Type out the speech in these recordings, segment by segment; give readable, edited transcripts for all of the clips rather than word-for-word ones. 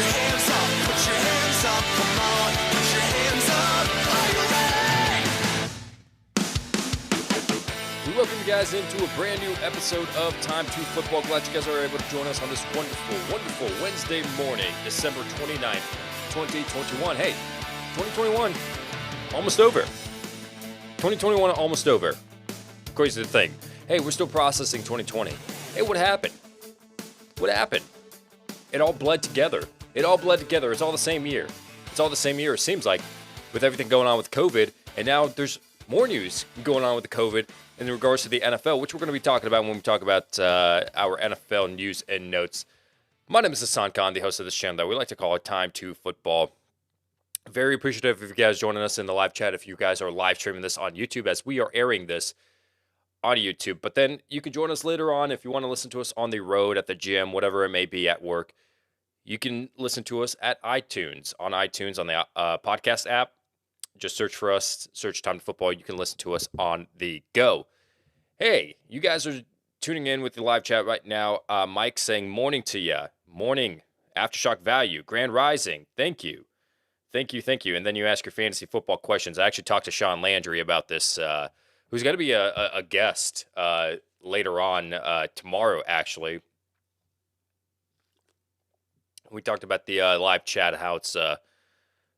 your hands up, put your hands up, come on, put your hands up. Are you ready? We welcome you guys into a brand new episode of Time2Football. Glad you guys are able to join us on this wonderful Wednesday morning, December 29th, 2021. Hey, 2021, almost over. 2021, almost over. Crazy thing. Hey, we're still processing 2020. Hey, what happened? What happened? It all bled together. It's all the same year. It seems like, with everything going on with COVID. And now there's more news going on with the COVID in regards to the NFL, which we're going to be talking about when we talk about our NFL news and notes. My name is Hassan Khan, the host of this channel that we like to call it Time2Football. Very appreciative of you guys joining us in the live chat. If you guys are live streaming this on YouTube, as we are airing this on YouTube. But then you can join us later on if you want to listen to us on the road, at the gym, whatever it may be, at work. You can listen to us at iTunes, on the podcast app. Just search for us, search Time2Football. You can listen to us on the go. Hey, you guys are tuning in with the live chat right now. Mike saying morning to ya. Morning, Aftershock Value, Grand Rising. Thank you. And then you ask your fantasy football questions. I actually talked to Sean Landry about this, who's going to be a guest later on tomorrow, actually. We talked about the live chat, how it's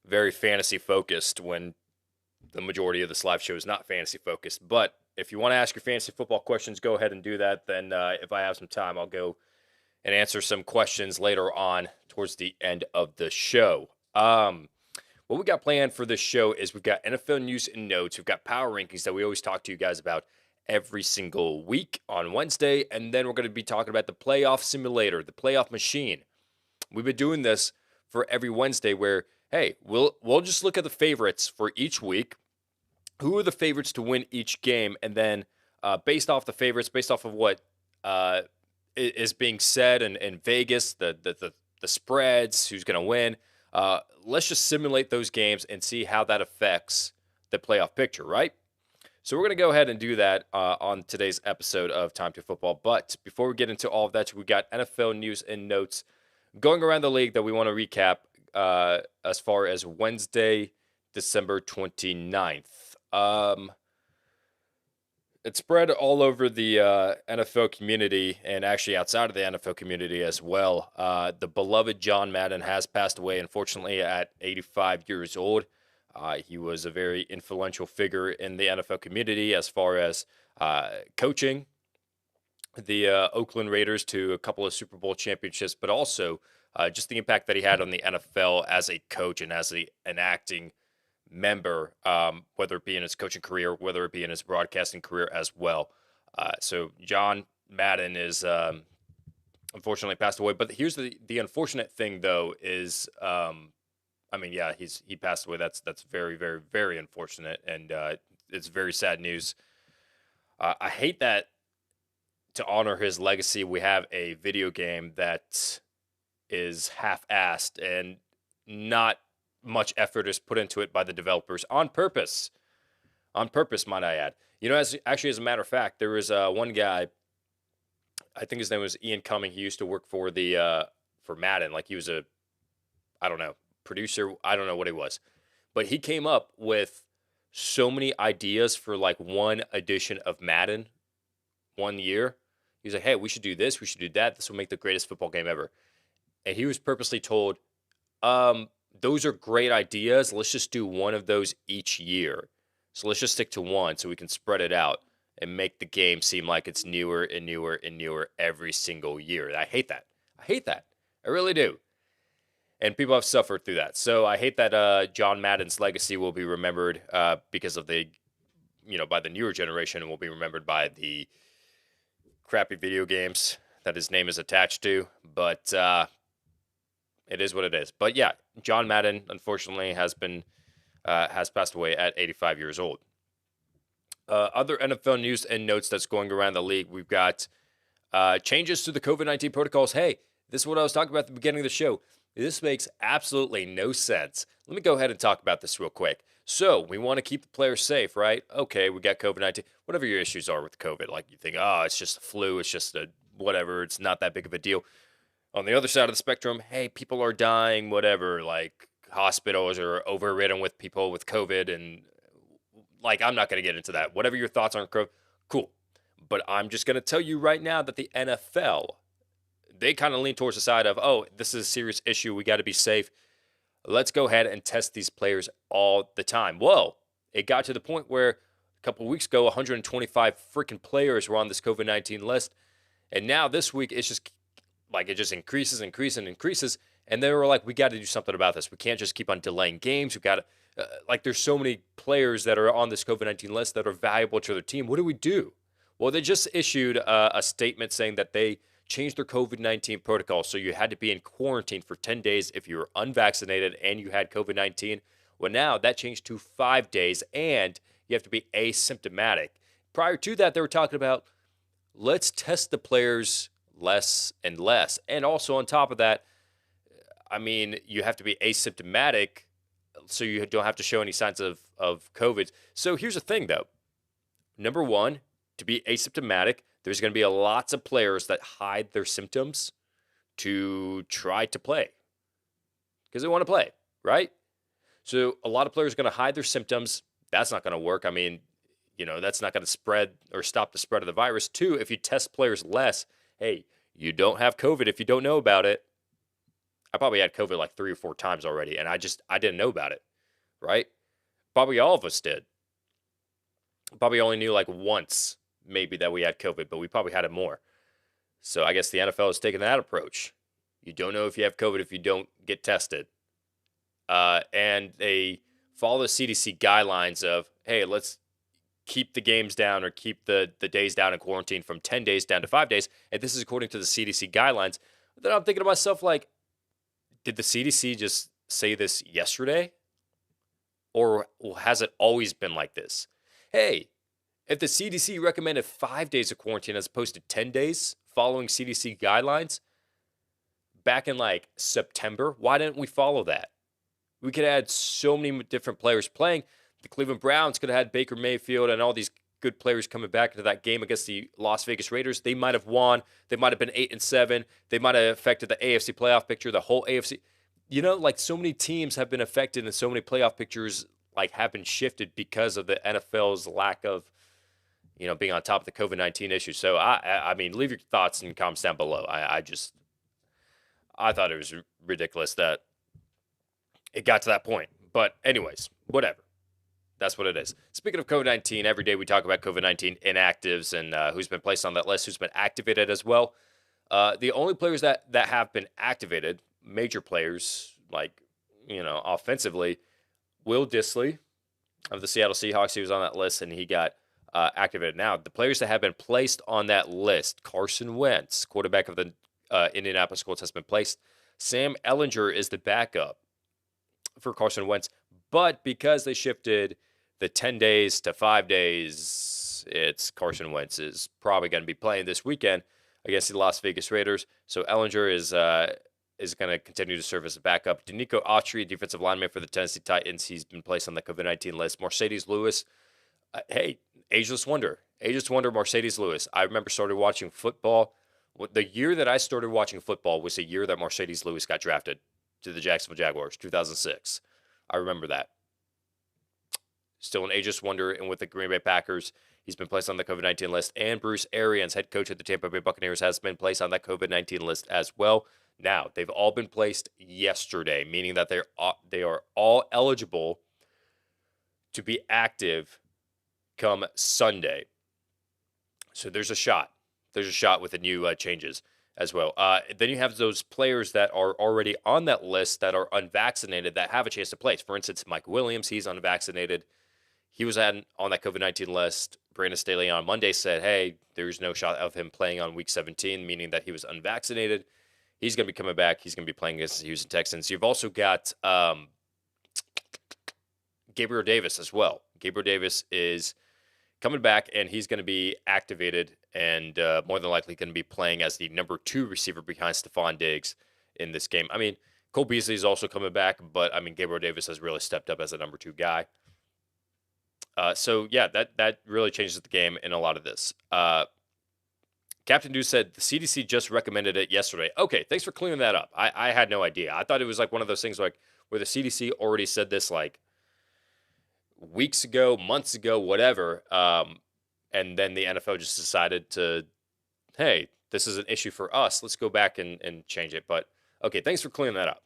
very fantasy-focused when the majority of this live show is not fantasy-focused. But if you want to ask your fantasy football questions, go ahead and do that. Then if I have some time, I'll go and answer some questions later on towards the end of the show. What we got planned for this show is we've got NFL news and notes. We've got power rankings that we always talk to you guys about every single week on Wednesday. And then we're going to be talking about the playoff simulator, the playoff machine. We've been doing this for every Wednesday where, hey, we'll just look at the favorites for each week. Who are the favorites to win each game? And then based off the favorites, based off of what is being said in Vegas, the spreads, who's going to win, let's just simulate those games and see how that affects the playoff picture, right? So we're going to go ahead and do that on today's episode of Time2Football. But before we get into all of that, we got NFL news and notes going around the league that we want to recap as far as Wednesday, December 29th. It spread all over the NFL community and actually outside of the NFL community as well. The beloved John Madden has passed away, unfortunately, at 85 years old. He was a very influential figure in the NFL community as far as coaching the Oakland Raiders to a couple of Super Bowl championships, but also just the impact that he had on the NFL as a coach and as an acting member, whether it be in his coaching career, whether it be in his broadcasting career as well. So John Madden is unfortunately passed away. But here's the unfortunate thing, though, is he passed away. That's very, very, very unfortunate, and it's very sad news. I hate that to honor his legacy, we have a video game that is half-assed and not much effort is put into it by the developers on purpose. On purpose, might I add. You know, as a matter of fact, there was one guy, I think his name was Ian Cumming. He used to work for for Madden. Like he was producer. I don't know what he was. But he came up with so many ideas for like one edition of Madden 1 year. He was like, hey, we should do this. We should do that. This will make the greatest football game ever. And he was purposely told, those are great ideas. Let's just do one of those each year. So let's just stick to one so we can spread it out and make the game seem like it's newer and newer and newer every single year. And I hate that. I really do. And people have suffered through that. So I hate that John Madden's legacy will be remembered because of by the newer generation, and will be remembered by the crappy video games that his name is attached to. But it is what it is. But yeah, John Madden, unfortunately, has passed away at 85 years old. Other NFL news and notes that's going around the league. We've got changes to the COVID-19 protocols. Hey, this is what I was talking about at the beginning of the show. This makes absolutely no sense. Let me go ahead and talk about this real quick. So we want to keep the players safe, right? Okay, we got COVID-19. Whatever your issues are with COVID, like you think, it's just a flu, it's just a whatever, it's not that big of a deal. On the other side of the spectrum, hey, people are dying, whatever. Like hospitals are overridden with people with COVID, and like I'm not going to get into that. Whatever your thoughts on COVID, cool. But I'm just going to tell you right now that the NFL, they kind of lean towards the side of, oh, this is a serious issue. We got to be safe. Let's go ahead and test these players all the time. Well, it got to the point where a couple of weeks ago, 125 freaking players were on this COVID-19 list. And now this week, it's just like it just increases. And they were like, we got to do something about this. We can't just keep on delaying games. We got to, there's so many players that are on this COVID-19 list that are valuable to their team. What do we do? Well, they just issued a statement saying that they changed their COVID-19 protocol. So you had to be in quarantine for 10 days if you were unvaccinated and you had COVID-19. Well, now that changed to 5 days and you have to be asymptomatic. Prior to that, they were talking about let's test the players less and less. And also on top of that, I mean, you have to be asymptomatic so you don't have to show any signs of COVID. So here's the thing, though. Number one, to be asymptomatic, there's going to be lots of players that hide their symptoms to try to play because they want to play, right? So a lot of players are going to hide their symptoms. That's not going to work. I mean, that's not going to spread or stop the spread of the virus. Two, if you test players less, hey, you don't have COVID if you don't know about it. I probably had COVID like 3 or 4 times already, and I didn't know about it, right? Probably all of us did. Probably only knew like once maybe that we had COVID, but we probably had it more. So I guess the NFL is taking that approach. You don't know if you have COVID if you don't get tested. And they follow the CDC guidelines of, hey, let's keep the games down or keep the days down in quarantine from 10 days down to 5 days. And this is according to the CDC guidelines. Then I'm thinking to myself, like, did the CDC just say this yesterday? Or has it always been like this? Hey, if the CDC recommended 5 days of quarantine as opposed to 10 days following CDC guidelines back in like September, why didn't we follow that? We could have had so many different players playing. The Cleveland Browns could have had Baker Mayfield and all these good players coming back into that game against the Las Vegas Raiders. They might have won. They might have been 8-7. They might have affected the AFC playoff picture, the whole AFC. Like so many teams have been affected and so many playoff pictures like have been shifted because of the NFL's lack of, being on top of the COVID-19 issue. So I mean, leave your thoughts and comments down below. I thought it was ridiculous that it got to that point. But anyways, whatever. That's what it is. Speaking of COVID-19, every day we talk about COVID-19 inactives and who's been placed on that list, who's been activated as well. The only players that have been activated, major players, like, offensively, Will Dissly of the Seattle Seahawks, he was on that list and he got activated. Now, the players that have been placed on that list, Carson Wentz, quarterback of the Indianapolis Colts, has been placed. Sam Ehlinger is the backup for Carson Wentz, but because they shifted the 10 days to 5 days, it's Carson Wentz is probably going to be playing this weekend against the Las Vegas Raiders. So Ehlinger is going to continue to serve as a backup. Danico Autry, defensive lineman for the Tennessee Titans, he's been placed on the COVID-19 list. Mercedes Lewis, hey, ageless wonder. Ageless wonder, Mercedes Lewis. I remember started watching football. The year that I started watching football was the year that Mercedes Lewis got drafted to the Jacksonville Jaguars, 2006. I remember that. Still an ageless wonder, and with the Green Bay Packers, he's been placed on the COVID-19 list. And Bruce Arians, head coach of the Tampa Bay Buccaneers, has been placed on that COVID-19 list as well. Now, they've all been placed yesterday, meaning that they are all eligible to be active come Sunday. So there's a shot. There's a shot with the new changes as well. Then you have those players that are already on that list that are unvaccinated that have a chance to play. For instance, Mike Williams, he's unvaccinated. He was on that COVID-19 list. Brandon Staley on Monday said, hey, there's no shot of him playing on week 17, meaning that he was unvaccinated. He's going to be coming back. He's going to be playing against the Houston Texans. You've also got Gabriel Davis as well. Gabriel Davis is coming back, and he's going to be activated and more than likely going to be playing as the number 2 receiver behind Stephon Diggs in this game. I mean, Cole Beasley is also coming back, but, I mean, Gabriel Davis has really stepped up as a number 2 guy. So, yeah, that really changes the game in a lot of this. Captain Dude said the CDC just recommended it yesterday. Okay, thanks for clearing that up. I had no idea. I thought it was like one of those things like where the CDC already said this like weeks ago, months ago, whatever. And then the NFL just decided to, hey, this is an issue for us. Let's go back and change it. But okay, thanks for clearing that up.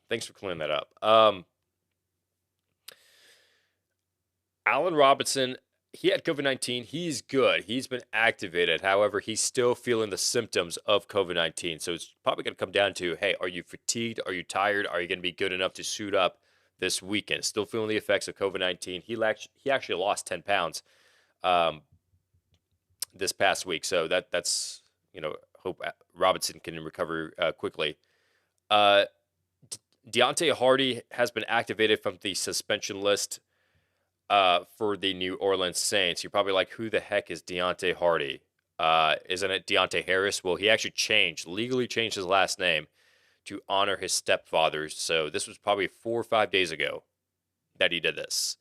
Allen Robinson, he had COVID-19. He's good. He's been activated. However, he's still feeling the symptoms of COVID-19. So it's probably going to come down to, hey, are you fatigued? Are you tired? Are you going to be good enough to suit up this weekend? Still feeling the effects of COVID-19. He actually lost 10 pounds this past week. So that's, hope Robinson can recover quickly. Deontay Hardy has been activated from the suspension list for the New Orleans Saints. You're probably like, who the heck is Deontay Hardy? Isn't it Deontay Harris? Well, he actually legally changed his last name to honor his stepfather. So this was probably 4 or 5 days ago that he did this.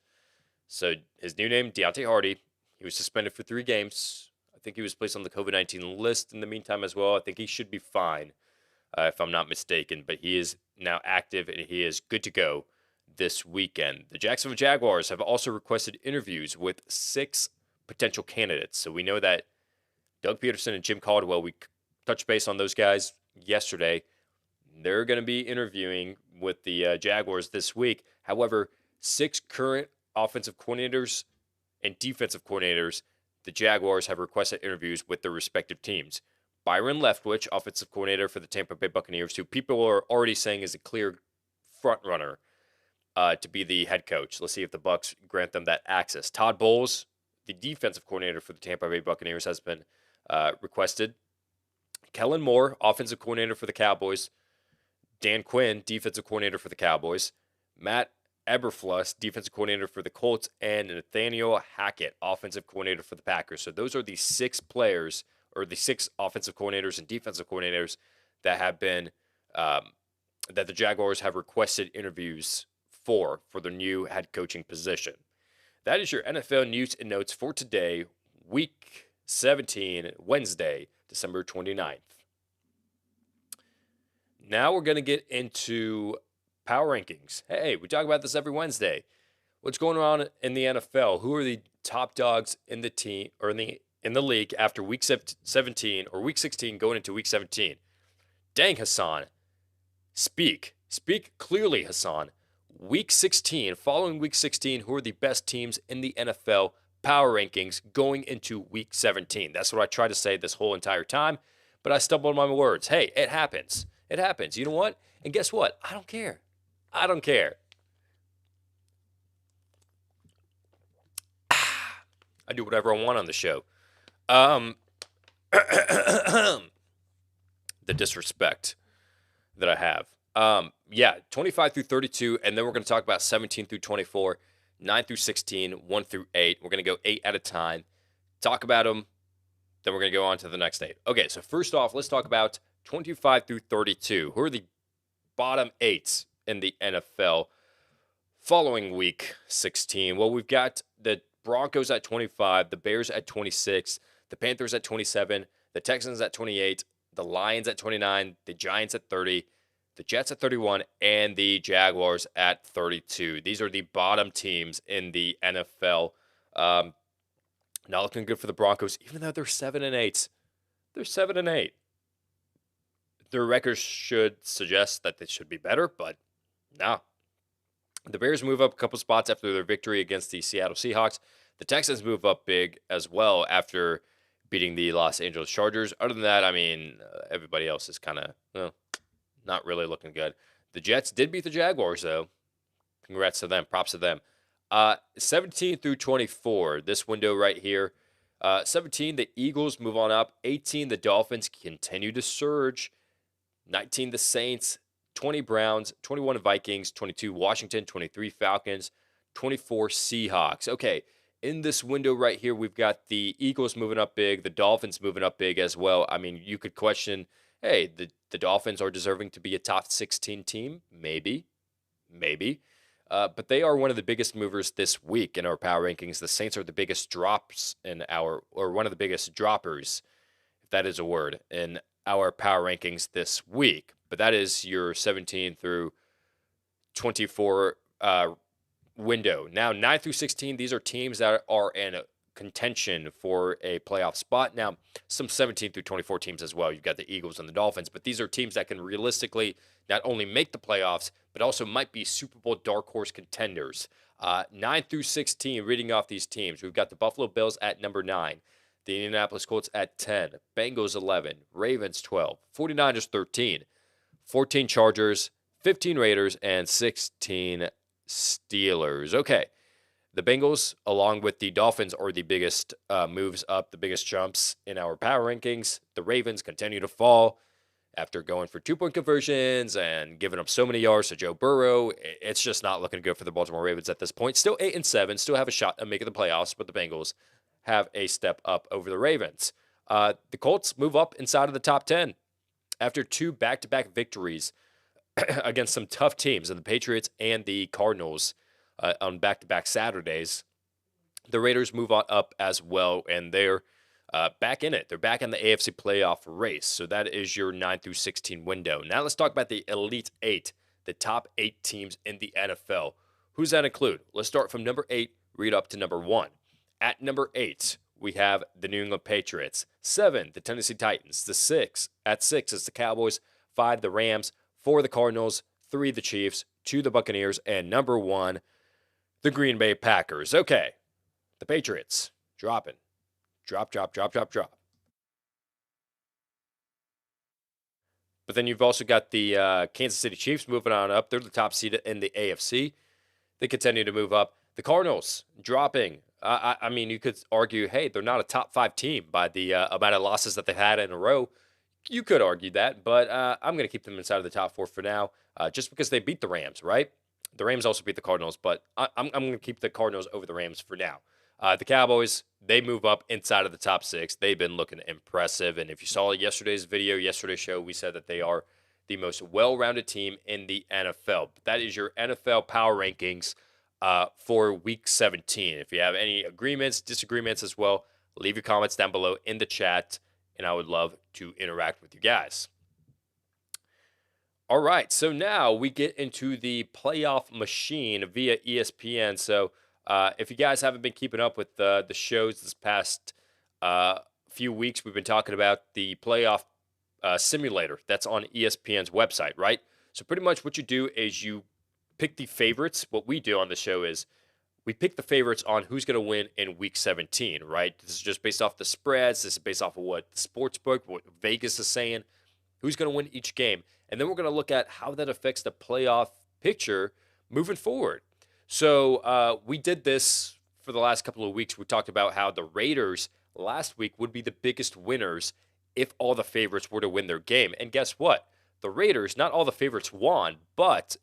So his new name, Deontay Hardy. He was suspended for 3 games. I think he was placed on the COVID-19 list in the meantime as well. I think he should be fine, if I'm not mistaken. But he is now active and he is good to go this weekend. The Jacksonville Jaguars have also requested interviews with 6 potential candidates. So we know that Doug Peterson and Jim Caldwell, we touched base on those guys yesterday. They're going to be interviewing with the Jaguars this week. However, 6 current offensive coordinators and defensive coordinators, the Jaguars have requested interviews with their respective teams. Byron Leftwich, offensive coordinator for the Tampa Bay Buccaneers, who people are already saying is a clear front runner to be the head coach. Let's see if the Bucs grant them that access. Todd Bowles, the defensive coordinator for the Tampa Bay Buccaneers, has been requested. Kellen Moore, offensive coordinator for the Cowboys. Dan Quinn, defensive coordinator for the Cowboys. Matt Eberflus, defensive coordinator for the Colts. And Nathaniel Hackett, offensive coordinator for the Packers. So those are the 6 players, or the 6 offensive coordinators and defensive coordinators that have been, that the Jaguars have requested interviews for their new head coaching position. That is your NFL news and notes for today, week 17, Wednesday, December 29th. Now we're going to get into power rankings. Hey, we talk about this every Wednesday. What's going on in the NFL? Who are the top dogs in the team or in the league after week 17 or week 16 going into week 17? Dang, Hassan. Speak clearly, Hassan. Week 16, following week 16, who are the best teams in the NFL power rankings going into week 17? That's what I tried to say this whole entire time, but I stumbled on my words. Hey, it happens. It happens. You know what? And guess what? I don't care. I do whatever I want on the show. The disrespect that I have. 25 through 32, and then we're going to talk about 17 through 24, 9 through 16, 1 through 8. We're going to go 8 at a time, talk about them, then we're going to go on to the next 8. Okay, so first off, let's talk about 25 through 32. Who are the bottom 8 in the NFL following week 16? Well, we've got the Broncos at 25, the Bears at 26, the Panthers at 27, the Texans at 28, the Lions at 29, the Giants at 30, the Jets at 31, and the Jaguars at 32. These are the bottom teams in the NFL. Not looking good for the Broncos, even though they're 7-8. They're 7-8. Their records should suggest that they should be better, but no. The Bears move up a couple spots after their victory against the Seattle Seahawks. The Texans move up big as well after beating the Los Angeles Chargers. Other than that, everybody else is kind of not really looking good. The Jets did beat the Jaguars, though. Congrats to them. Props to them. 17 through 24, this window right here. 17, the Eagles move on up. 18, the Dolphins continue to surge. 19, the Saints. 20, Browns. 21, Vikings. 22, Washington. 23, Falcons. 24, Seahawks. Okay, in this window right here, we've got the Eagles moving up big, the Dolphins moving up big as well. I mean, you could question, hey, the Dolphins are deserving to be a top 16 team. Maybe. But they are one of the biggest movers this week in our power rankings. The Saints are the biggest drops in one of the biggest droppers, if that is a word, in our power rankings this week. But that is your 17 through 24 window. Now, 9 through 16, these are teams that are in contention for a playoff spot. Now, some 17 through 24 teams as well. You've got the Eagles and the Dolphins, but these are teams that can realistically not only make the playoffs, but also might be Super Bowl dark horse contenders. 9 through 16, reading off these teams, we've got the Buffalo Bills at number 9, the Indianapolis Colts at 10, Bengals 11, Ravens 12, 49ers 13, 14 Chargers, 15 Raiders, and 16 Steelers. Okay. The Bengals, along with the Dolphins, are the biggest moves up, the biggest jumps in our power rankings. The Ravens continue to fall after going for 2-point conversions and giving up so many yards to Joe Burrow. It's just not looking good for the Baltimore Ravens at this point. Still 8-7, still have a shot at making the playoffs, but the Bengals have a step up over the Ravens. The Colts move up inside of the top 10 after 2 back-to-back victories against some tough teams, the Patriots and the Cardinals on back-to-back Saturdays. The Raiders move on up as well, and they're back in it. They're back in the AFC playoff race. So that is your 9 through 16 window. Now let's talk about the Elite 8, the top 8 teams in the NFL. Who's that include? Let's start from number 8, read up to number 1. At number 8, we have the New England Patriots. 7, the Tennessee Titans. At 6 is the Cowboys. 5, the Rams. 4, the Cardinals. 3, the Chiefs. 2, the Buccaneers. And number 1, the Green Bay Packers. Okay, the Patriots dropping. Drop. But then you've also got the Kansas City Chiefs moving on up. They're the top seed in the AFC. They continue to move up. The Cardinals dropping. I mean, you could argue, hey, they're not a top 5 team by the amount of losses that they've had in a row. You could argue that, but I'm going to keep them inside of the top 4 for now, just because they beat the Rams, right? The Rams also beat the Cardinals, but I'm going to keep the Cardinals over the Rams for now. The Cowboys, they move up inside of the top 6. They've been looking impressive, and if you saw yesterday's show, we said that they are the most well-rounded team in the NFL. But that is your NFL power rankings for Week 17. If you have any agreements, disagreements as well, leave your comments down below in the chat, and I would love to interact with you guys. All right, so now we get into the playoff machine via ESPN. So if you guys haven't been keeping up with the shows this past few weeks, we've been talking about the playoff simulator that's on ESPN's website, right? So pretty much what you do is you pick the favorites. What we do on the show is we pick the favorites on who's going to win in Week 17, right? This is just based off the spreads. This is based off of what the sportsbook, what Vegas is saying, who's going to win each game. And then we're going to look at how that affects the playoff picture moving forward. So we did this for the last couple of weeks. We talked about how the Raiders last week would be the biggest winners if all the favorites were to win their game. And guess what? The Raiders, not all the favorites won, but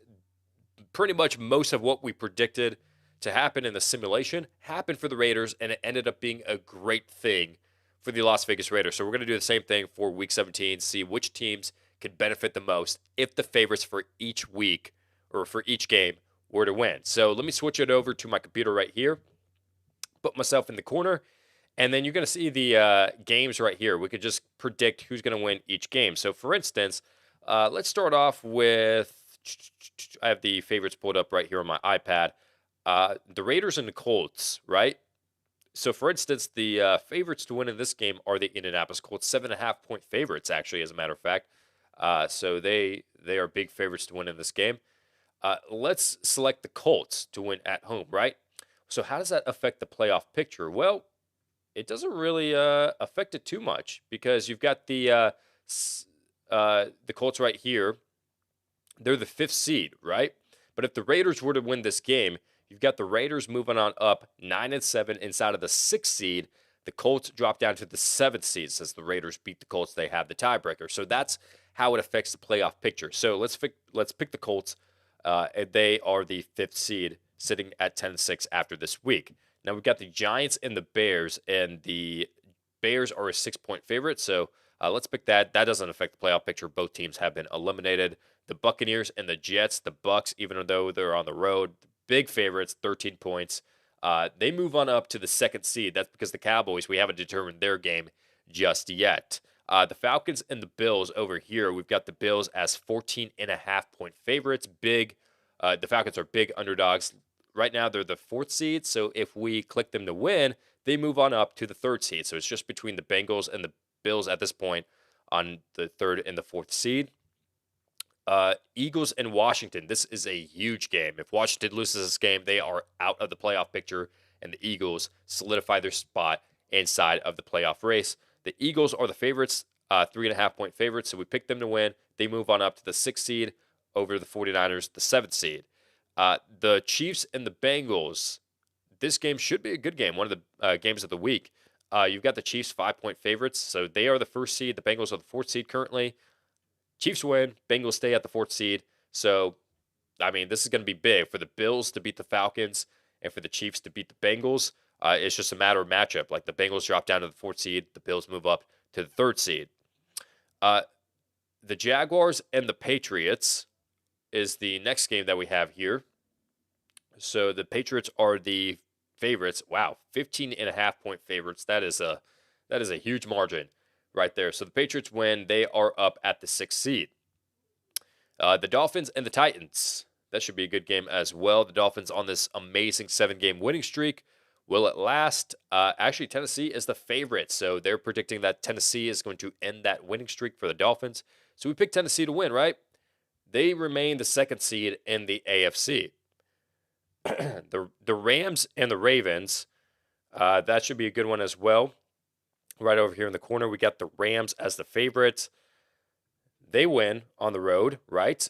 pretty much most of what we predicted to happen in the simulation happened for the Raiders, and it ended up being a great thing for the Las Vegas Raiders. So we're going to do the same thing for Week 17, see which teams can benefit the most if the favorites for each week or for each game were to win. So let me switch it over to my computer right here, put myself in the corner, and then you're going to see the games right here. We could just predict who's going to win each game. So for instance, let's start off with, I have the favorites pulled up right here on my iPad. The Raiders and the Colts, right? So for instance, the favorites to win in this game are the Indianapolis Colts, 7.5-point favorites, actually, as a matter of fact. So they are big favorites to win in this game. Let's select the Colts to win at home, right? So how does that affect the playoff picture? Well, it doesn't really affect it too much because you've got the Colts right here. They're the 5th seed, right? But if the Raiders were to win this game, you've got the Raiders moving on up 9-7 inside of the 6th seed. The Colts drop down to the 7th seed. Since the Raiders beat the Colts, they have the tiebreaker. So that's how it affects the playoff picture. So let's pick the Colts. They are the 5th seed, sitting at 10-6 after this week. Now we've got the Giants and the Bears, and the Bears are a 6-point favorite. So let's pick that. That doesn't affect the playoff picture. Both teams have been eliminated. The Buccaneers and the Jets, the Bucs, even though they're on the road, big favorites, 13 points. They move on up to the 2nd seed. That's because the Cowboys, we haven't determined their game just yet. The Falcons and the Bills over here, we've got the Bills as 14.5-point favorites. Big. The Falcons are big underdogs. Right now, they're the 4th seed. So if we click them to win, they move on up to the 3rd seed. So it's just between the Bengals and the Bills at this point on the 3rd and the 4th seed. Eagles and Washington. This is a huge game. If Washington loses this game, they are out of the playoff picture, and the Eagles solidify their spot inside of the playoff race. The Eagles are the favorites, 3.5-point favorites, so we pick them to win. They move on up to the 6th seed over the 49ers, the 7th seed. The Chiefs and the Bengals. This game should be a good game, one of the games of the week. You've got the Chiefs 5-point favorites, so they are the 1st seed. The Bengals are the 4th seed currently. Chiefs win, Bengals stay at the 4th seed. So, I mean, this is going to be big for the Bills to beat the Falcons and for the Chiefs to beat the Bengals. It's just a matter of matchup. Like the Bengals drop down to the 4th seed, the Bills move up to the 3rd seed. The Jaguars and the Patriots is the next game that we have here. So the Patriots are the favorites. Wow, 15.5-point favorites. That is a huge margin right there. So the Patriots win. They are up at the 6th seed. The Dolphins and the Titans. That should be a good game as well. The Dolphins on this amazing 7-game winning streak. Will it last? Actually, Tennessee is the favorite. So they're predicting that Tennessee is going to end that winning streak for the Dolphins. So we picked Tennessee to win, right? They remain the 2nd seed in the AFC. The Rams and the Ravens. That should be a good one as well. Right over here in the corner, we got the Rams as the favorites. They win on the road, right?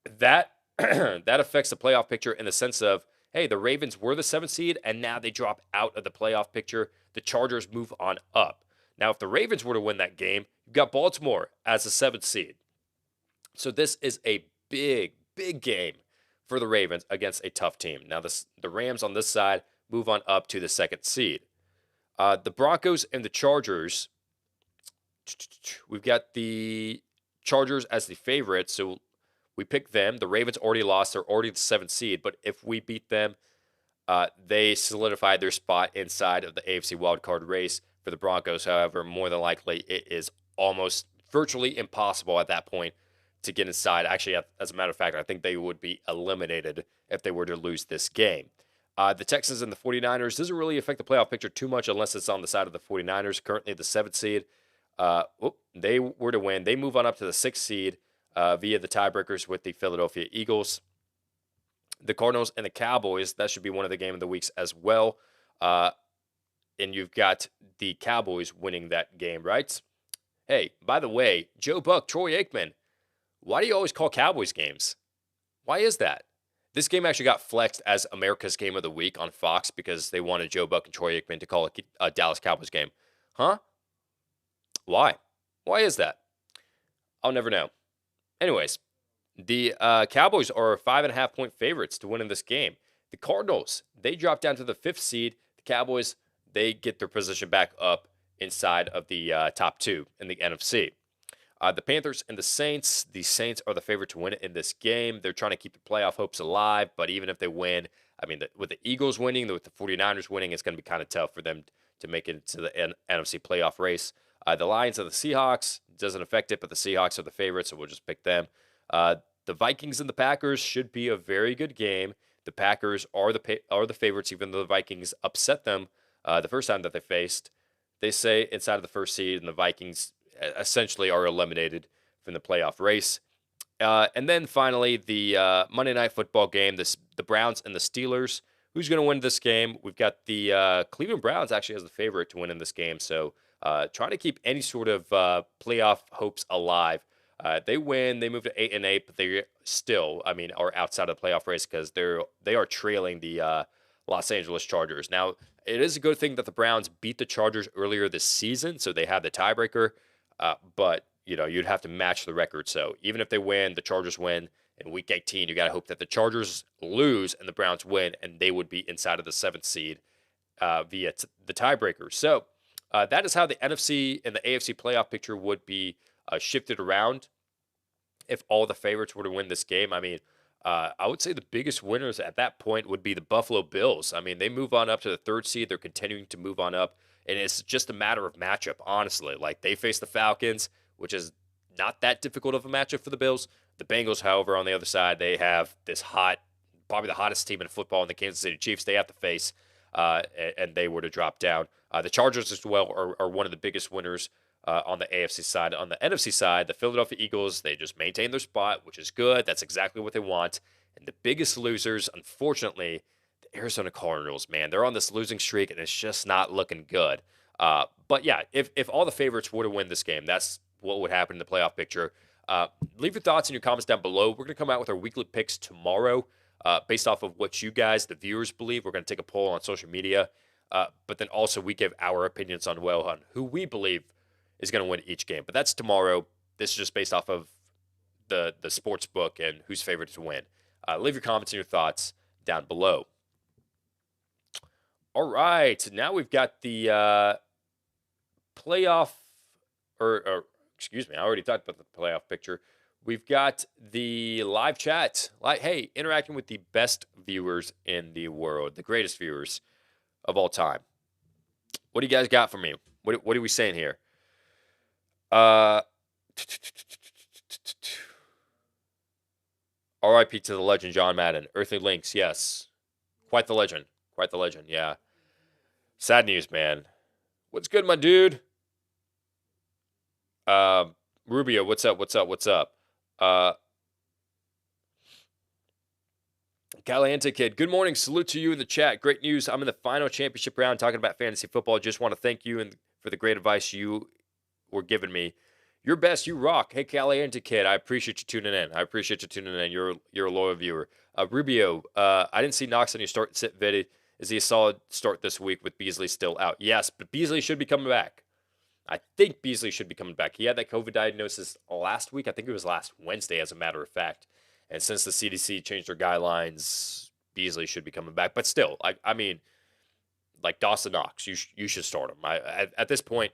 That that affects the playoff picture in the sense of, hey, the Ravens were the 7th seed, and now they drop out of the playoff picture. The Chargers move on up. Now, if the Ravens were to win that game, you've got Baltimore as the 7th seed. So this is a big, big game for the Ravens against a tough team. Now, the Rams on this side move on up to the 2nd seed. The Broncos and the Chargers, we've got the Chargers as the favorites, so we pick them. The Ravens already lost. They're already the 7th seed, but if we beat them, they solidify their spot inside of the AFC wildcard race. For the Broncos, however, more than likely, it is almost virtually impossible at that point to get inside. Actually, as a matter of fact, I think they would be eliminated if they were to lose this game. The Texans and the 49ers doesn't really affect the playoff picture too much unless it's on the side of the 49ers, currently the 7th seed. They were to win. They move on up to the 6th seed via the tiebreakers with the Philadelphia Eagles. The Cardinals and the Cowboys, that should be one of the game of the weeks as well. And you've got the Cowboys winning that game, right? Hey, by the way, Joe Buck, Troy Aikman, why do you always call Cowboys games? Why is that? This game actually got flexed as America's Game of the Week on Fox because they wanted Joe Buck and Troy Aikman to call it a Dallas Cowboys game. Huh? Why? Why is that? I'll never know. Anyways, the Cowboys are 5.5-point favorites to win in this game. The Cardinals, they drop down to the 5th seed. The Cowboys, they get their position back up inside of the top 2 in the NFC. The Panthers and the Saints are the favorite to win it in this game. They're trying to keep the playoff hopes alive, but even if they win, I mean, with the Eagles winning, with the 49ers winning, it's going to be kind of tough for them to make it into the NFC playoff race. The Lions and the Seahawks, doesn't affect it, but the Seahawks are the favorites, so we'll just pick them. The Vikings and the Packers should be a very good game. The Packers are the favorites, even though the Vikings upset them the first time that they faced. They say inside of the 1st seed, and the Vikings essentially are eliminated from the playoff race. And then finally, the Monday Night Football game, the Browns and the Steelers. Who's going to win this game? We've got the Cleveland Browns actually as the favorite to win in this game. So trying to keep any sort of playoff hopes alive. They win, they move to 8-8, but they still, I mean, are outside of the playoff race because they are trailing the Los Angeles Chargers. Now, it is a good thing that the Browns beat the Chargers earlier this season, so they have the tiebreaker. But, you know, you'd have to match the record. So even if they win, the Chargers win in Week 18, you got to hope that the Chargers lose and the Browns win, and they would be inside of the 7th seed via the tiebreaker. So that is how the NFC and the AFC playoff picture would be shifted around if all the favorites were to win this game. I mean, I would say the biggest winners at that point would be the Buffalo Bills. I mean, they move on up to the 3rd seed. They're continuing to move on up And it's just a matter of matchup, honestly. Like, they face the Falcons, which is not that difficult of a matchup for the Bills. The Bengals, however, on the other side, they have this probably the hottest team in football in the Kansas City Chiefs they have to face, and they were to drop down. The Chargers as well are one of the biggest winners on the AFC side. On the NFC side, the Philadelphia Eagles, they just maintain their spot, which is good. That's exactly what they want. And the biggest losers, unfortunately, the Arizona Cardinals, man. They're on this losing streak, and it's just not looking good. But yeah, if all the favorites were to win this game, that's what would happen in the playoff picture. Leave your thoughts in your comments down below. We're going to come out with our weekly picks tomorrow based off of what you guys, the viewers, believe. We're going to take a poll on social media. But then also we give our opinions on who we believe is going to win each game. But that's tomorrow. This is just based off of the sports book and who's favored to win. Leave your comments and your thoughts down below. All right. Now we've got the playoff, or excuse me, I already talked about the playoff picture. We've got the live chat. Hey, interacting with the best viewers in the world, the greatest viewers of all time. What do you guys got for me? What are we saying here? RIP to the legend, John Madden. Earthly Links, yes. Quite the legend. Yeah. Sad news, man. What's good, my dude? Rubio, what's up? Caliente Kid, good morning. Salute to you in the chat. Great news. I'm in the final championship round talking about fantasy football. Just want to thank you and for the great advice you were giving me. You're best. You rock. Hey, Caliente Kid, I appreciate you tuning in. You're a loyal viewer. Rubio, I didn't see Knox on your start and sit vid. Is he a solid start this week with Beasley still out? Yes, but Beasley should be coming back. I think Beasley should be coming back. He had that COVID diagnosis last week. I think it was last Wednesday, as a matter of fact. And since the CDC changed their guidelines, Beasley should be coming back. But still, I mean, like Dawson Knox, you should start him. At this point,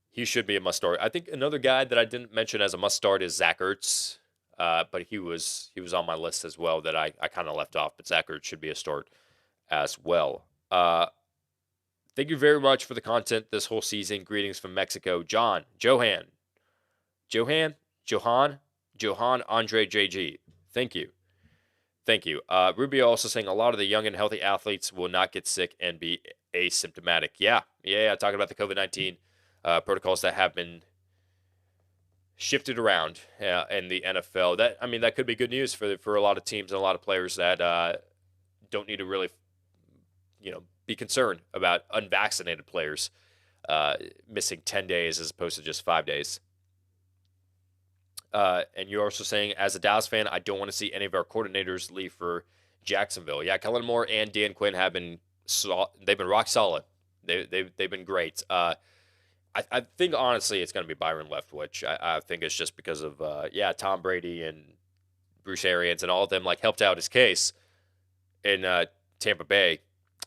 he should be a must start. I think another guy that I didn't mention as a must start is Zach Ertz, but he was on my list as well that I kind of left off. But Zach Ertz should be a start as well. Thank you very much for the content this whole season. Greetings from Mexico. Johan, Andre, JG. Thank you. Rubio also saying a lot of the young and healthy athletes will not get sick and be asymptomatic. Yeah. Talking about the COVID-19 protocols that have been shifted around in the NFL. That could be good news for a lot of teams and a lot of players that don't need to really, be concerned about unvaccinated players missing 10 days as opposed to just 5 days. And you're also saying, as a Dallas fan, I don't want to see any of our coordinators leave for Jacksonville. Yeah, Kellen Moore and Dan Quinn they've been rock solid. They've been great. I think, honestly, it's going to be Byron Leftwich. I think it's just because of, Tom Brady and Bruce Arians and all of them, helped out his case in Tampa Bay.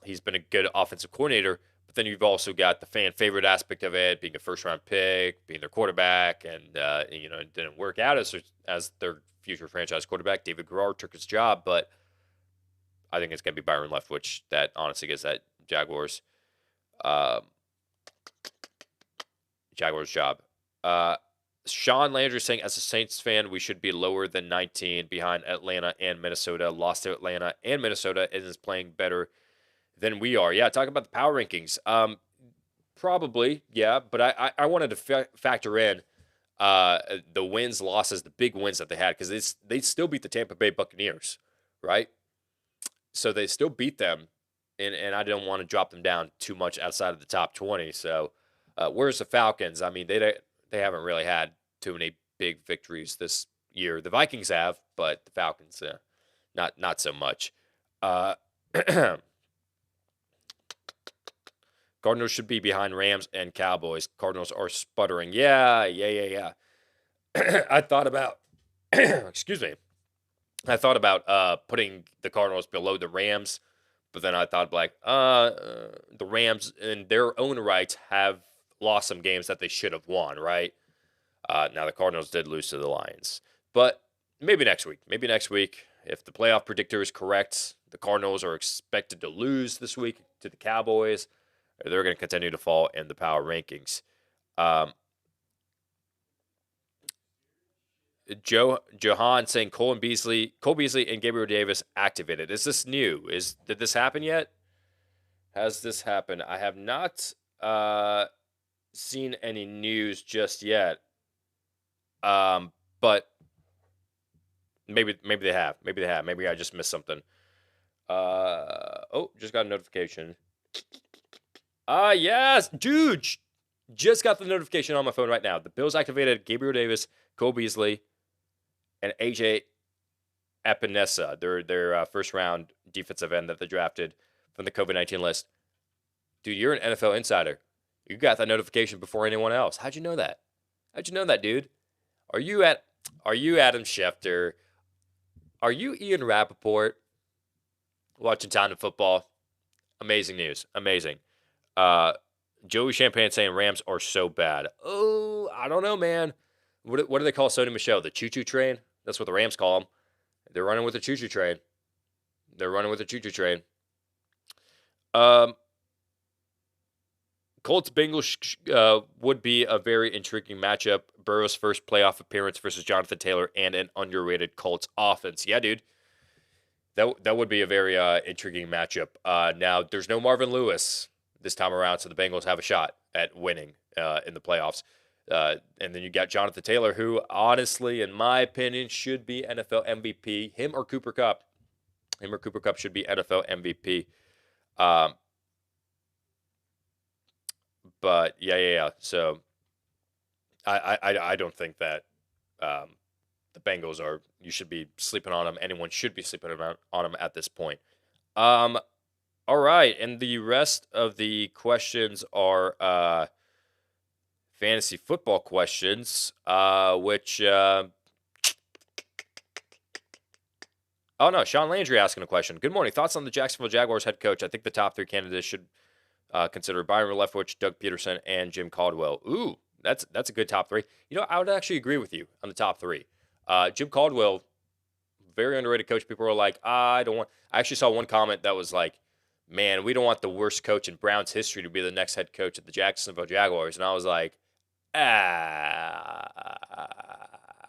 He's been a good offensive coordinator, but then you've also got the fan favorite aspect of it, being a first-round pick, being their quarterback, and, it didn't work out as their future franchise quarterback. David Garrard took his job, but I think it's going to be Byron Leftwich that honestly gets that Jaguars job. Sean Landry saying, as a Saints fan, we should be lower than 19 behind Atlanta and Minnesota. Lost to Atlanta and Minnesota and is playing better than we are. Yeah, talking about the power rankings. Probably, yeah, but I wanted to factor in the wins, losses, the big wins that they had, because they still beat the Tampa Bay Buccaneers, right? So they still beat them, and I didn't want to drop them down too much outside of the top 20. So where's the Falcons? I mean, they haven't really had too many big victories this year. The Vikings have, but the Falcons, not so much. Cardinals should be behind Rams and Cowboys. Cardinals are sputtering. Yeah. I thought about, excuse me. I thought about putting the Cardinals below the Rams, but then I thought the Rams in their own right have lost some games that they should have won, right? Now the Cardinals did lose to the Lions, but maybe next week. If the playoff predictor is correct, the Cardinals are expected to lose this week to the Cowboys. they're going to continue to fall in the power rankings. Johan saying Cole Beasley, and Gabriel Davis activated. Is this new? Did this happen yet? Has this happened? I have not seen any news just yet. But maybe they have. Maybe I just missed something. Just got a notification. Yes, dude. Just got the notification on my phone right now. The Bills activated Gabriel Davis, Cole Beasley, and AJ Epinesa, their first-round defensive end that they drafted from the COVID-19 list. Dude, you're an NFL insider. You got that notification before anyone else. How'd you know that? Dude? Are you Adam Schefter? Are you Ian Rappaport? Watching Time2Football. Amazing news. Amazing. Joey Champagne saying Rams are so bad. Oh, I don't know, man. What do they call Sony Michel? The choo-choo train? That's what the Rams call them. They're running with a choo-choo train. Colts Bengals would be a very intriguing matchup. Burrow's first playoff appearance versus Jonathan Taylor and an underrated Colts offense. Yeah, dude. That would be a very intriguing matchup. Now, there's no Marvin Lewis this time around, so the Bengals have a shot at winning in the playoffs. And then you got Jonathan Taylor, who honestly, in my opinion, should be NFL MVP. Him or Cooper Kupp should be NFL MVP. But yeah. So I don't think that the Bengals are. You should be sleeping on them. Anyone should be sleeping on them at this point. All right, and the rest of the questions are fantasy football questions, which. Oh no, Sean Landry asking a question. Good morning. Thoughts on the Jacksonville Jaguars head coach? I think the top 3 candidates should consider Byron Leftwich, Doug Peterson, and Jim Caldwell. Ooh, that's a good top 3. You know, I would actually agree with you on the top 3. Jim Caldwell, very underrated coach. People were like, I actually saw one comment that was like, man, we don't want the worst coach in Browns history to be the next head coach of the Jacksonville Jaguars. And I was like,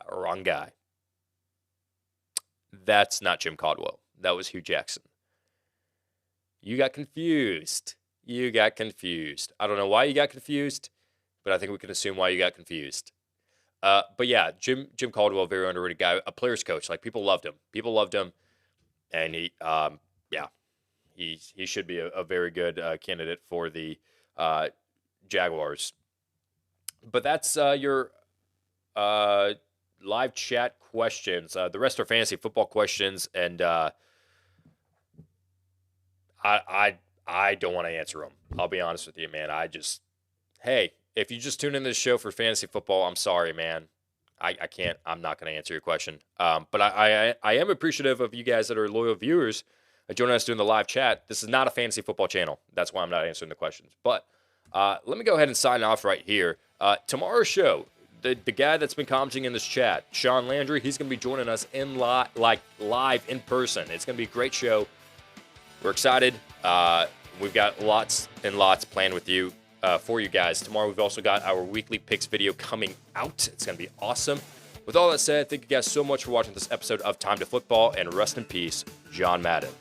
wrong guy. That's not Jim Caldwell. That was Hugh Jackson. You got confused. I don't know why you got confused, but I think we can assume why you got confused. But yeah, Jim Caldwell, very underrated guy, a player's coach. Like, people loved him. And he should be a very good candidate for the Jaguars. But that's your live chat questions. The rest are fantasy football questions, and I don't want to answer them. I'll be honest with you, man. Hey, if you just tune in this show for fantasy football, I'm sorry, man. I can't. I'm not going to answer your question. But I am appreciative of you guys that are loyal viewers joining us doing the live chat. This is not a fantasy football channel. That's why I'm not answering the questions. But let me go ahead and sign off right here. Tomorrow's show, the guy that's been commenting in this chat, Sean Landry, he's going to be joining us live in person. It's going to be a great show. We're excited. We've got lots and lots planned with you for you guys. Tomorrow we've also got our weekly picks video coming out. It's going to be awesome. With all that said, thank you guys so much for watching this episode of Time to Football, and rest in peace, John Madden.